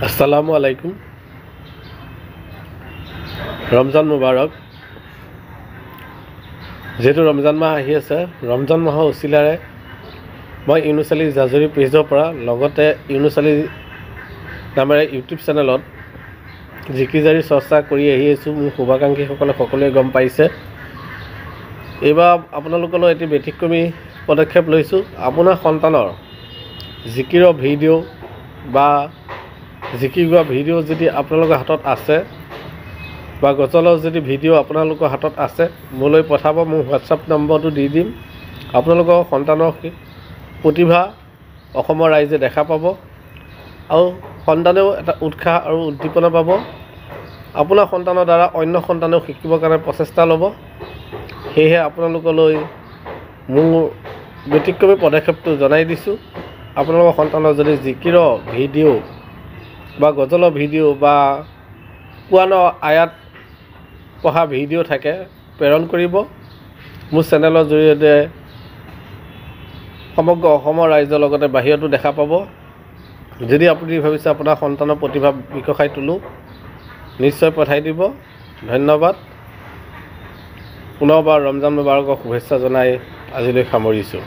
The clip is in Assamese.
আসসালামু আলাইকুম। ৰমজান মুবাৰক। যেহেতু ৰমজান মাহ আহি আছে, ৰমজান মাহৰ উচিলাৰে মই ইউনুছ আলী জাজৰি পেজৰ পৰা লগতে ইউনুছ আলী নামেৰে ইউটিউব চেনেলত জিকিৰ জাৰি চৰ্চা কৰি আহি আছোঁ। মোৰ শুভাকাংক্ষীসকলে সকলোৱে গম পাইছে। এইবাৰ আপোনালোকলৈ এটি ব্যতিক্ৰমী পদক্ষেপ লৈছোঁ। আপোনাৰ সন্তানৰ জিকিৰৰ ভিডিঅ' বা জিকিৰ গোৱা ভিডিঅ' যদি আপোনালোকৰ হাতত আছে বা গজলৰ যদি ভিডিঅ' আপোনালোকৰ হাতত আছে, মোলৈ পঠাব। মোৰ হোৱাটছআপ নম্বৰটো দি দিম। আপোনালোকৰ সন্তানৰ প্ৰতিভা অসমৰ ৰাইজে দেখা পাব আৰু সন্তানেও এটা উৎসাহ আৰু উদ্দীপনা পাব। আপোনাৰ সন্তানৰ দ্বাৰা অন্য সন্তানেও শিকিবৰ কাৰণে প্ৰচেষ্টা ল'ব। সেয়েহে আপোনালোকলৈ মোৰ ব্যতিক্ৰমী পদক্ষেপটো জনাই দিছোঁ। আপোনালোকৰ সন্তানৰ যদি জিকিৰৰ ভিডিঅ' বা গজলৰ ভিডিঅ' বা কোৰাণ আয়াত পঢ়া ভিডিঅ' থাকে, প্ৰেৰণ কৰিব। মোৰ চেনেলৰ জৰিয়তে সমগ্ৰ অসমৰ ৰাইজৰ লগতে বাহিৰতো দেখা পাব। যদি আপুনি ভাবিছে আপোনাৰ সন্তানৰ প্ৰতিভা বিকশাই তোলোঁ, নিশ্চয় পঠাই দিব। ধন্যবাদ। পুনৰবাৰ ৰমজান মুবাৰকৰ শুভেচ্ছা জনাই আজিলৈ সামৰিছোঁ।